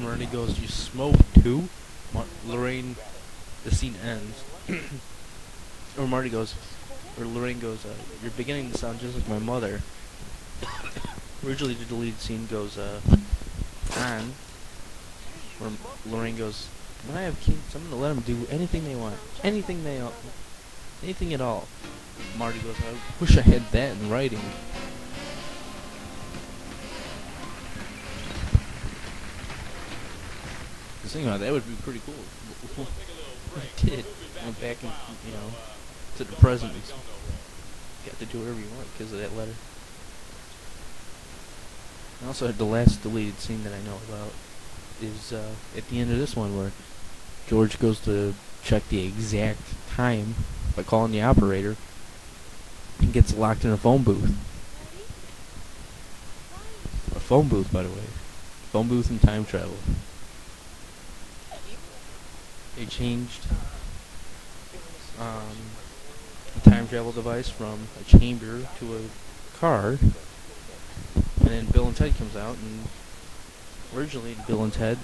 Marty goes, "You smoke too?" Lorraine, the scene ends. Or Marty goes, or Lorraine goes, "You're beginning to sound just like my mother." Originally, the deleted scene goes on, where Lorraine goes, "When I have kids, I'm gonna let them do anything they want, anything at all." Marty goes, "I wish I had that in writing." Just think about it, that would be pretty cool. A kid went back and to the present. And got to do whatever you want because of that letter. And also, the last deleted scene that I know about is at the end of this one, where George goes to check the exact time by calling the operator and gets locked in a phone booth. A phone booth, by the way. Phone booth and time travel. They changed the time travel device from a chamber to a car. And then Bill and Ted comes out, and originally in Bill and Ted,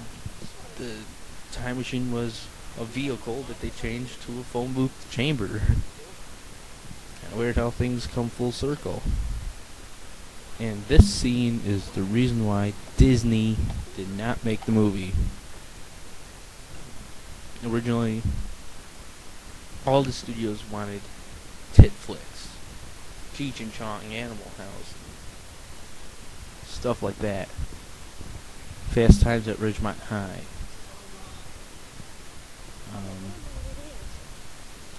the time machine was a vehicle that they changed to a phone booth chamber. Kind of weird how things come full circle. And this scene is the reason why Disney did not make the movie. Originally, all the studios wanted tit flicks, Cheech and Chong, Animal House, stuff like that. Fast Times at Ridgemont High.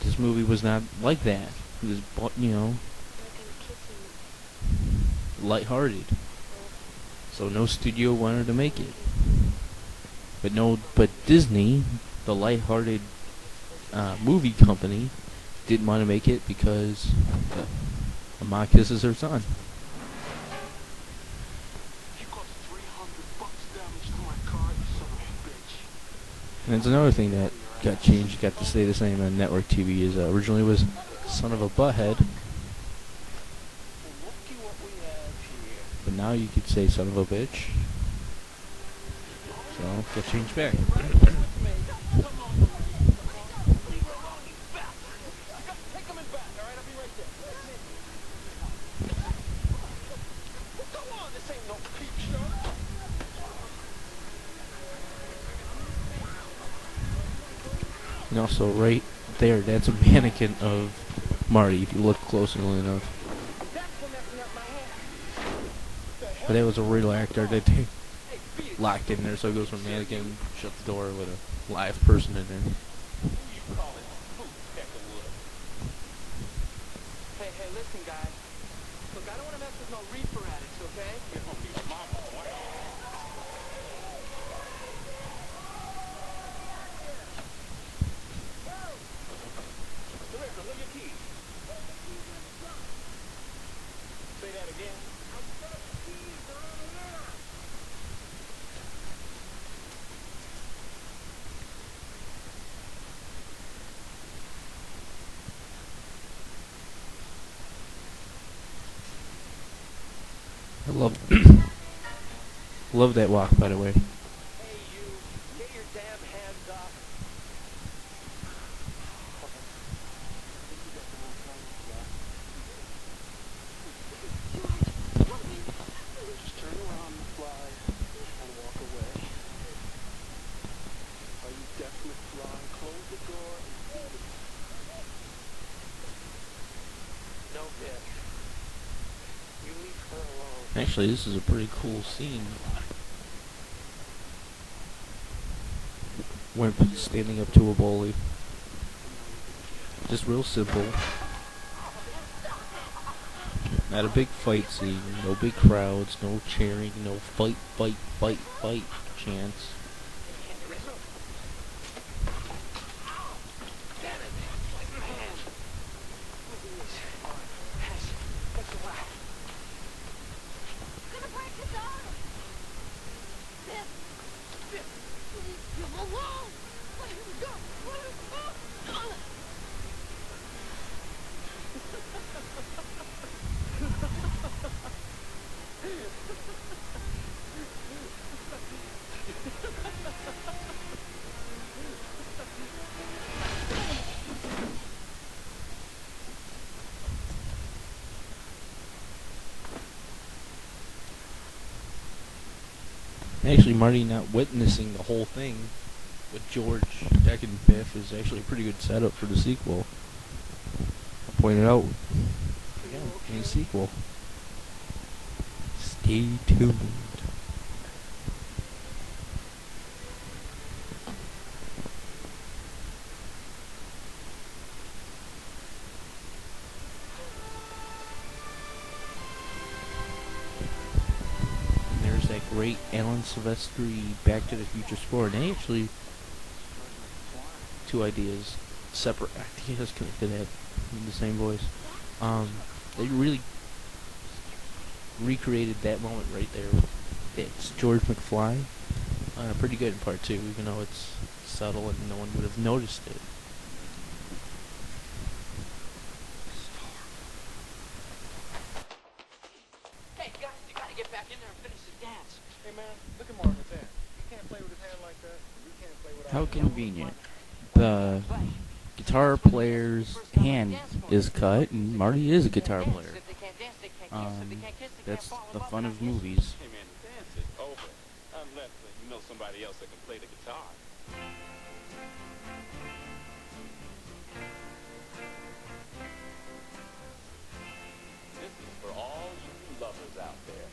This movie was not like that. It was, lighthearted. So no studio wanted to make it. But Disney, the lighthearted movie company, didn't want to make it because a ma kisses her son. And it's another thing that got changed, got to stay the same on network TV. Is originally was Son of a Butthead, but now you could say Son of a Bitch. So got changed back. And also, right there, that's a mannequin of Marty, if you look closely enough. But that was a real actor that they locked in there, so it goes from mannequin, shut the door with a live person in there. Hey, listen, guys. Look, I don't want to mess with no reefer addicts, okay? Say that again. I love that walk, by the way. Hey, you. Get your damn hands up. Just turn around and fly and walk away. Are you deaf, McFly? Close the door and see the... No, Dick. You leave her alone. Actually, this is a pretty cool scene. Wimp standing up to a bully. Just real simple. Not a big fight scene, no big crowds, no cheering, no fight chants. Actually, Marty not witnessing the whole thing with George decking Biff is actually a pretty good setup for the sequel. I'll point it out again in the sequel. Stay tuned. There's that great Alan Silvestri Back to the Future score, and they actually two ideas, separate ideas connected that in the same voice. They really recreated that moment right there. It's George McFly. Pretty good in part two, even though it's subtle and no one would have noticed it. Hey, guys, you gotta get back in there and finish the dance. Hey man, look at Marvin's hand. He can't play with his hand like that. We can't play with How ours. convenient. The guitar player's hand is cut, and Marty is a guitar player. If they can't dance, they can't kiss. If they can't kiss, they That's can't fall in the love. fun They're of not movies. Hey man, the dance is over. Unless you know somebody else that can play the guitar. This is for all you lovers out there.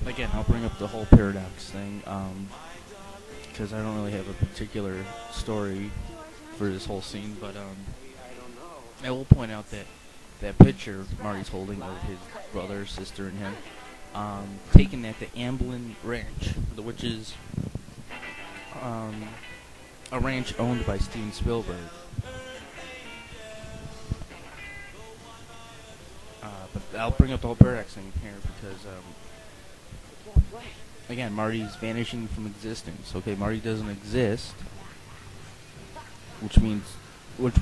Again, I'll bring up the whole paradox thing, because I don't really have a particular story for this whole scene, but I will point out that that picture Marty's holding of his brother, sister, and him, taken at the Amblin Ranch, which is a ranch owned by Steven Spielberg. But I'll bring up the whole paradox thing here because, again, Marty's vanishing from existence. Okay, Marty doesn't exist, which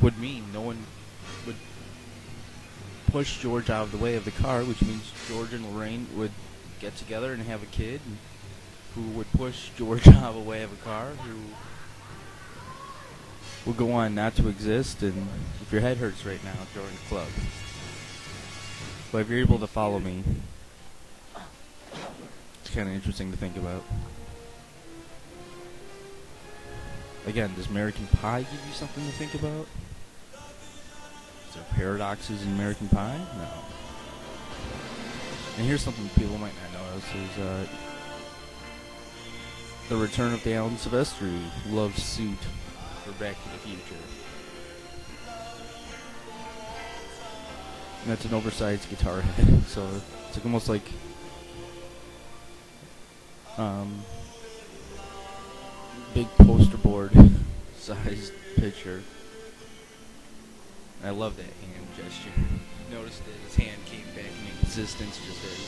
would mean no one would push George out of the way of the car, which means George and Lorraine would get together and have a kid, who would push George out of the way of a car, who will go on not to exist, and if your head hurts right now, join the club. But if you're able to follow me, it's kind of interesting to think about. Again, does American Pie give you something to think about? Is there paradoxes in American Pie? No. And here's something people might not notice is the return of the Alan Silvestri love suit for Back to the Future. And that's an oversized guitar head, so it's like almost like big poster board sized picture. And I love that hand gesture. Notice that his hand came back into existence just as